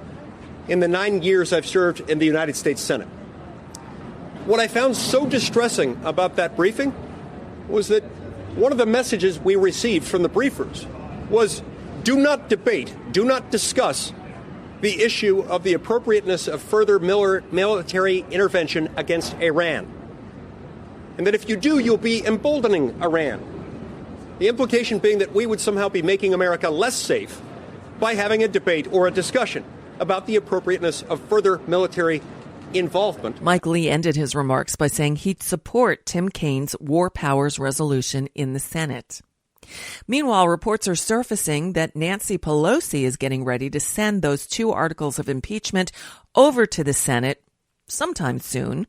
in the 9 years I've served in the United States Senate. What I found so distressing about that briefing was that one of the messages we received from the briefers was, do not debate, do not discuss the issue of the appropriateness of further military intervention against Iran. And that if you do, you'll be emboldening Iran. The implication being that we would somehow be making America less safe by having a debate or a discussion about the appropriateness of further military involvement. Mike Lee ended his remarks by saying he'd support Tim Kaine's war powers resolution in the Senate. Meanwhile, reports are surfacing that Nancy Pelosi is getting ready to send those 2 articles of impeachment over to the Senate sometime soon.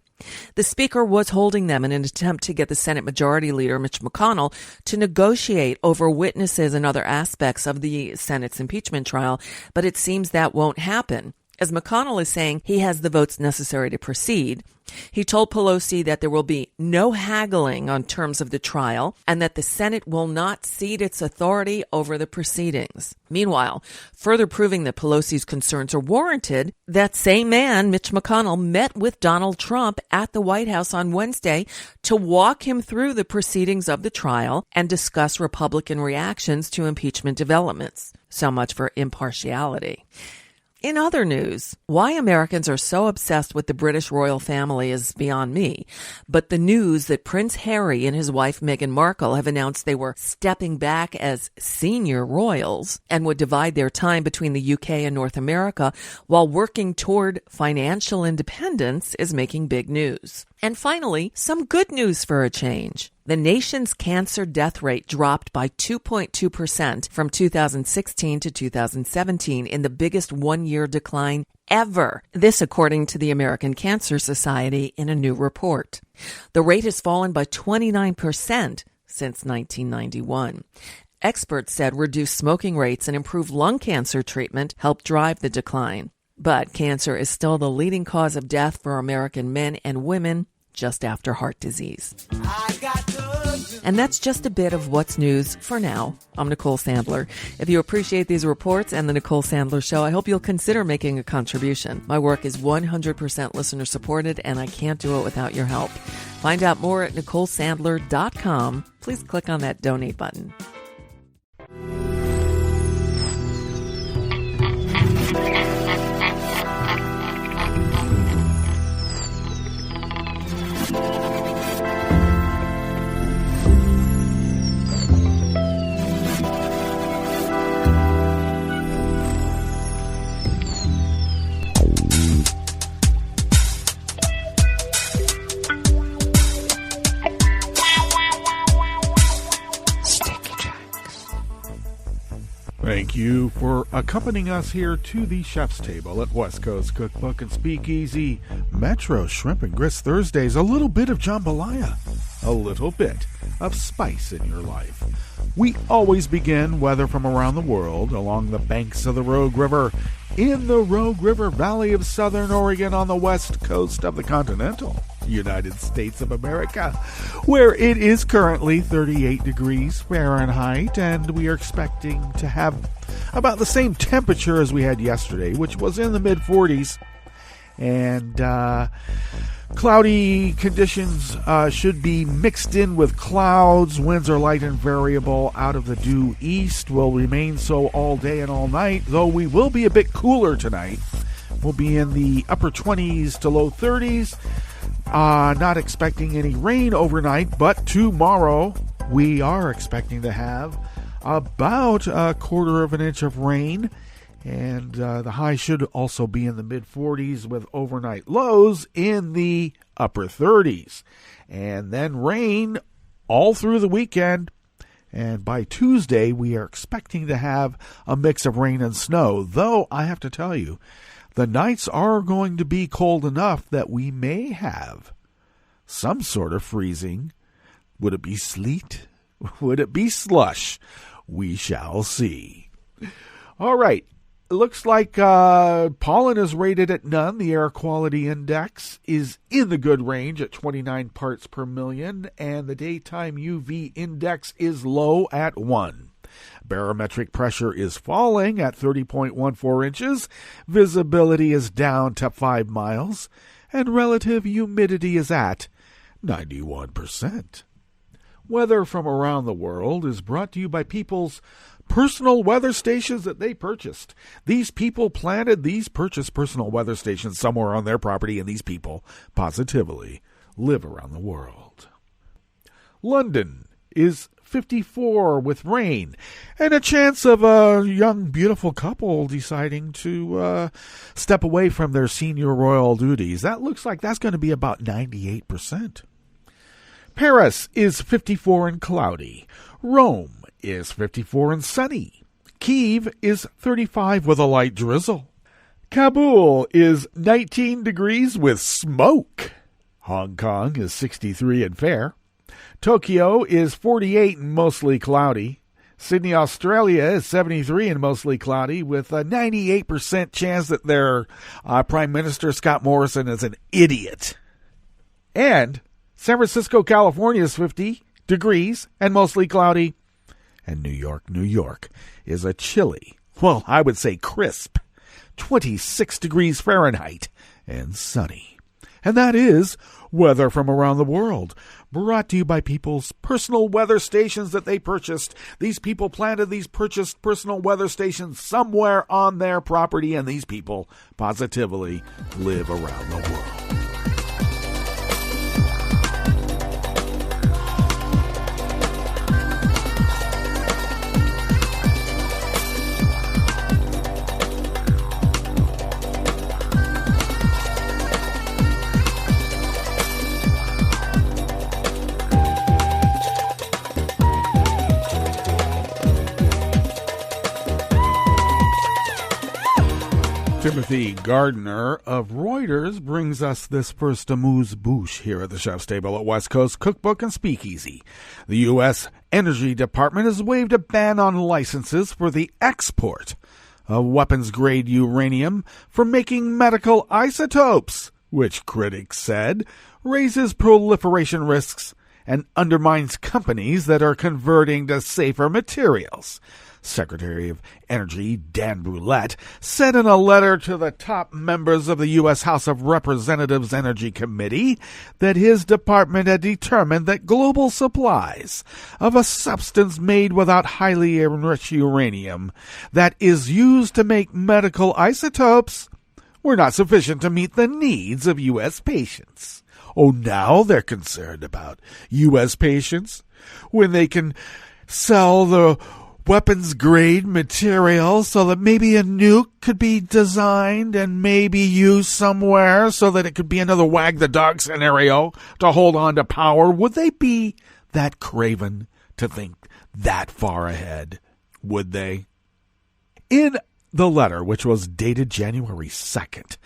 The Speaker was holding them in an attempt to get the Senate Majority Leader, Mitch McConnell, to negotiate over witnesses and other aspects of the Senate's impeachment trial, but it seems that won't happen. As McConnell is saying he has the votes necessary to proceed, he told Pelosi that there will be no haggling on terms of the trial and that the Senate will not cede its authority over the proceedings. Meanwhile, further proving that Pelosi's concerns are warranted, that same man, Mitch McConnell, met with Donald Trump at the White House on Wednesday to walk him through the proceedings of the trial and discuss Republican reactions to impeachment developments. So much for impartiality. In other news, why Americans are so obsessed with the British royal family is beyond me. But the news that Prince Harry and his wife Meghan Markle have announced they were stepping back as senior royals and would divide their time between the UK and North America while working toward financial independence is making big news. And finally, some good news for a change. The nation's cancer death rate dropped by 2.2% from 2016 to 2017 in the biggest one-year decline ever. This according to the American Cancer Society in a new report. The rate has fallen by 29% since 1991. Experts said reduced smoking rates and improved lung cancer treatment helped drive the decline. But cancer is still the leading cause of death for American men and women, just after heart disease. And that's just a bit of what's news for now. I'm Nicole Sandler. If you appreciate these reports and the Nicole Sandler Show, I hope you'll consider making a contribution. My work is 100% listener supported, and I can't do it without your help. Find out more at NicoleSandler.com. Please click on that donate button. Thank you for accompanying us here to the chef's table at West Coast Cookbook and Speakeasy. Metro Shrimp and Grits Thursdays, a little bit of jambalaya, a little bit of spice in your life. We always begin weather from around the world along the banks of the Rogue River, in the Rogue River Valley of Southern Oregon on the west coast of the continental United States of America, where it is currently 38 degrees Fahrenheit, and we are expecting to have about the same temperature as we had yesterday, which was in the mid-40s. And cloudy conditions should be mixed in with clouds. Winds are light and variable out of the due east, will remain so all day and all night, though we will be a bit cooler tonight. We'll be in the upper 20s to low 30s. Not expecting any rain overnight, but tomorrow we are expecting to have about a quarter of an inch of rain, and the high should also be in the mid-40s with overnight lows in the upper 30s. And then rain all through the weekend, and by Tuesday we are expecting to have a mix of rain and snow, though I have to tell you, the nights are going to be cold enough that we may have some sort of freezing. Would it be sleet? Would it be slush? We shall see. All right. It looks like pollen is rated at none. The air quality index is in the good range at 29 parts per million, and the daytime UV index is low at 1. Barometric pressure is falling at 30.14 inches. Visibility is down to 5 miles. And relative humidity is at 91%. Weather from around the world is brought to you by people's personal weather stations that they purchased. These people planted these purchased personal weather stations somewhere on their property, and these people positively live around the world. London is 54 with rain, and a chance of a young, beautiful couple deciding to step away from their senior royal duties. That looks like that's going to be about 98%. Paris is 54 and cloudy. Rome is 54 and sunny. Kyiv is 35 with a light drizzle. Kabul is 19 degrees with smoke. Hong Kong is 63 and fair. Tokyo is 48 and mostly cloudy. Sydney, Australia is 73 and mostly cloudy with a 98% chance that their Prime Minister, Scott Morrison, is an idiot. And San Francisco, California is 50 degrees and mostly cloudy. And New York is a chilly, well, I would say crisp, 26 degrees Fahrenheit and sunny. And that is weather from around the world, brought to you by people's personal weather stations that they purchased. These people planted these purchased personal weather stations somewhere on their property, and these people positively live around the world. Timothy Gardner of Reuters brings us this first amuse-bouche here at the Chef's Table at West Coast Cookbook and Speakeasy. The U.S. Energy Department has waived a ban on licenses for the export of weapons-grade uranium for making medical isotopes. which critics said raises proliferation risks and undermines companies that are converting to safer materials. Secretary of Energy Dan Brouillette said in a letter to the top members of the U.S. House of Representatives Energy Committee that his department had determined that global supplies of a substance made without highly enriched uranium that is used to make medical isotopes were not sufficient to meet the needs of U.S. patients. Oh, now they're concerned about U.S. patients when they can sell the weapons-grade material so that maybe a nuke could be designed and maybe used somewhere so that it could be another wag-the-dog scenario to hold on to power. Would they be that craven to think that far ahead? Would they? In the letter, which was dated January 2nd,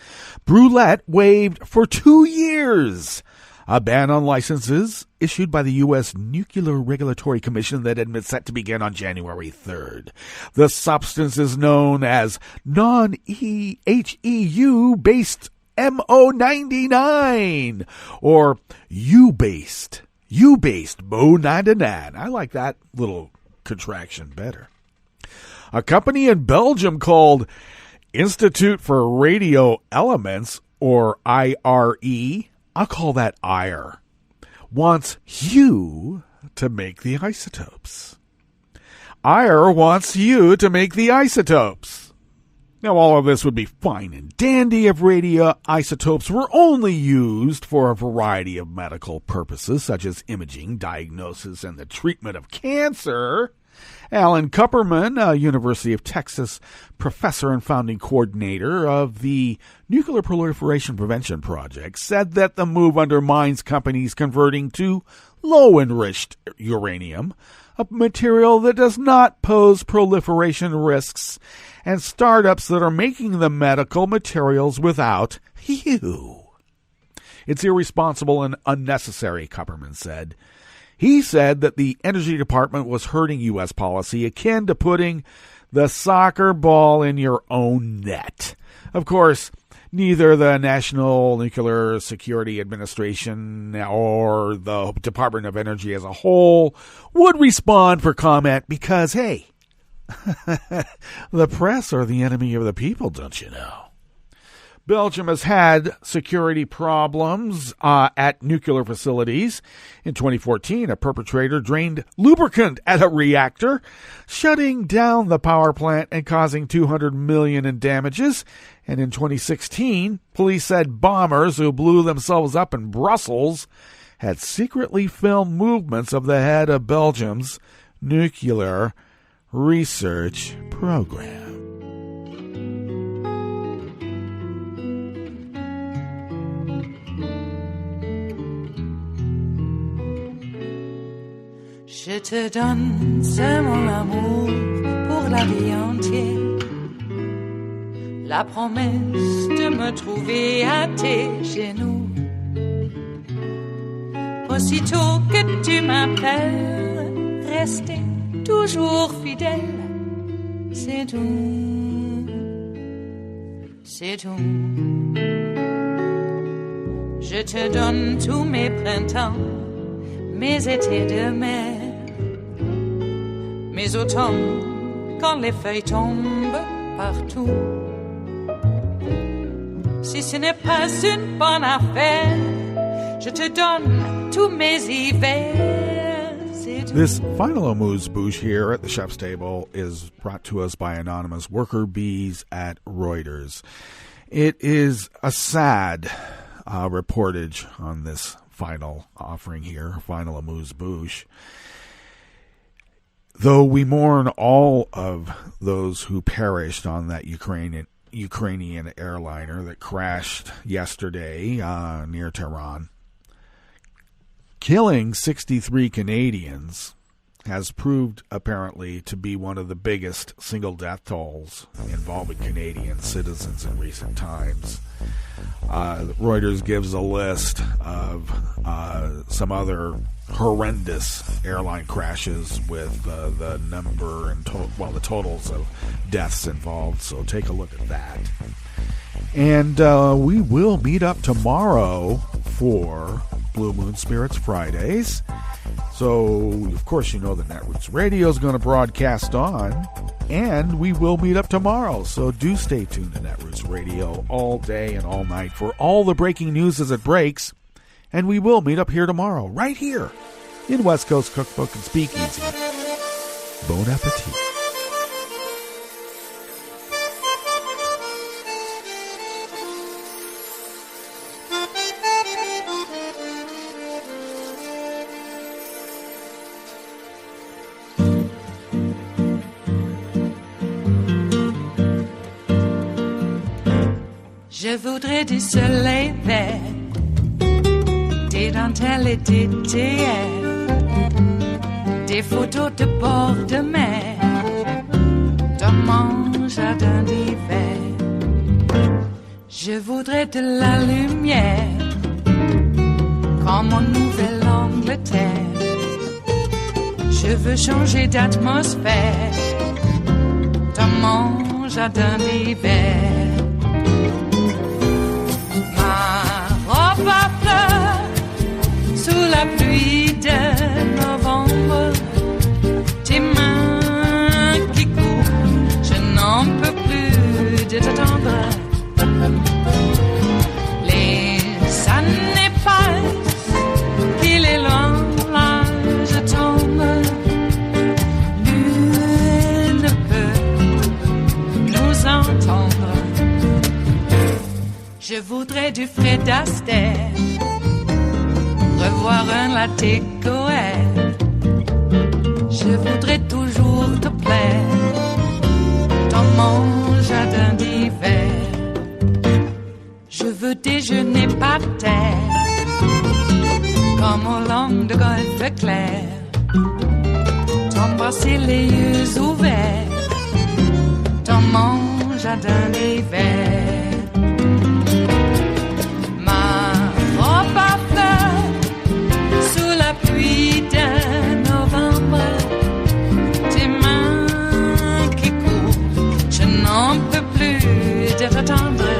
Brouillette waived for 2 years a ban on licenses issued by the U.S. Nuclear Regulatory Commission that had been set to begin on January 3rd. The substance is known as non-EHEU-based MO99 or U-based MO99. I like that little contraction better. A company in Belgium called Institute for Radio Elements, or IRE, I'll call that IRE, wants you to make the isotopes. IRE wants you to make the isotopes. Now, all of this would be fine and dandy if radioisotopes were only used for a variety of medical purposes, such as imaging, diagnosis, and the treatment of cancer. Alan Kupperman, a University of Texas professor and founding coordinator of the Nuclear Proliferation Prevention Project, said that the move undermines companies converting to low-enriched uranium, a material that does not pose proliferation risks, and startups that are making the medical materials without you. It's irresponsible and unnecessary, Kupperman said. He said that the Energy Department was hurting U.S. policy akin to putting the soccer ball in your own net. Of course, neither the National Nuclear Security Administration or the Department of Energy as a whole would respond for comment because, hey, the press are the enemy of the people, don't you know? Belgium has had security problems at nuclear facilities. In 2014, a perpetrator drained lubricant at a reactor, shutting down the power plant and causing $200 million in damages. And in 2016, police said bombers who blew themselves up in Brussels had secretly filmed movements of the head of Belgium's nuclear research program. Je te donne, c'est mon amour pour la vie entière. La promesse de me trouver à tes genoux. Aussitôt que tu m'appelles, rester toujours fidèle. C'est tout, c'est tout. Je te donne tous mes printemps, mes étés de mer. Mes automnes, quand les feuilles tombent partout. Si ce n'est pas une bonne affaire, je te donne tous mes hivers. This final amuse-bouche here at the chef's table is brought to us by anonymous worker bees at Reuters. It is a sad reportage on this final offering here, final amuse-bouche. Though we mourn all of those who perished on that Ukrainian airliner that crashed yesterday near Tehran, killing 63 Canadians has proved apparently to be one of the biggest single death tolls involving Canadian citizens in recent times. Reuters gives a list of some other horrendous airline crashes with the number and the totals of deaths involved. So take a look at that. And we will meet up tomorrow for Blue Moon Spirits Fridays. So, of course, you know the Netroots Radio is going to broadcast on. And we will meet up tomorrow. So do stay tuned to Netroots Radio all day and all night for all the breaking news as it breaks. And we will meet up here tomorrow, right here in West Coast Cookbook and Speakeasy. Bon appetit. Je voudrais du soleil vert, des dentelles et des théières, des photos de bord de mer, dans mon jardin d'hiver. Je voudrais de la lumière, comme en Nouvelle-Angleterre. Je veux changer d'atmosphère, dans mon jardin d'hiver. Ma fleur sous la pluie de novembre, tes mains qui courent, je n'en peux plus de t'attendre. Les années passent, qu'il est loin, là je tombe. Nul ne peut nous entendre. Je voudrais du Fred Astaire, revoir un latte Goël. Je voudrais toujours te plaire dans mon jardin d'hiver. Je veux déjeuner par terre, comme au long de golfe clair, t'embrasser les yeux ouverts dans mon jardin d'hiver. Pluie de novembre, tes mains qui courent, je n'en peux plus de t'attendre.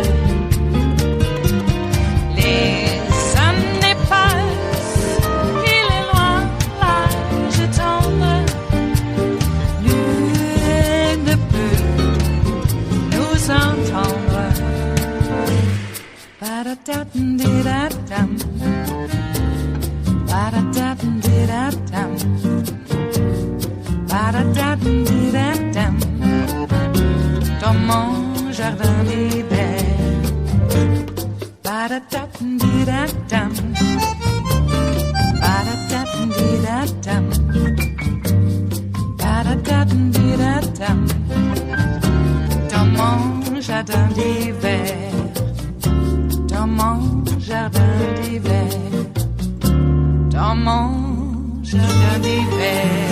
Les années passent, il est loin, là je tombe. Nul ne peut nous entendre. Ba-da-da-dum-di-da-dum. Ba-da-da-dum-di-da-dum. Ba-da-da-dum-di-da-dum. Dans mon jardin d'hiver. Ba-da-da-dum-di-da-dum. Ba-da-da-dum-di-da-dum. Ba-da-da-dum-di-da-dum. Dans mon jardin d'hiver. Dans mon jardin d'hiver. Dans mon jardin d'hiver.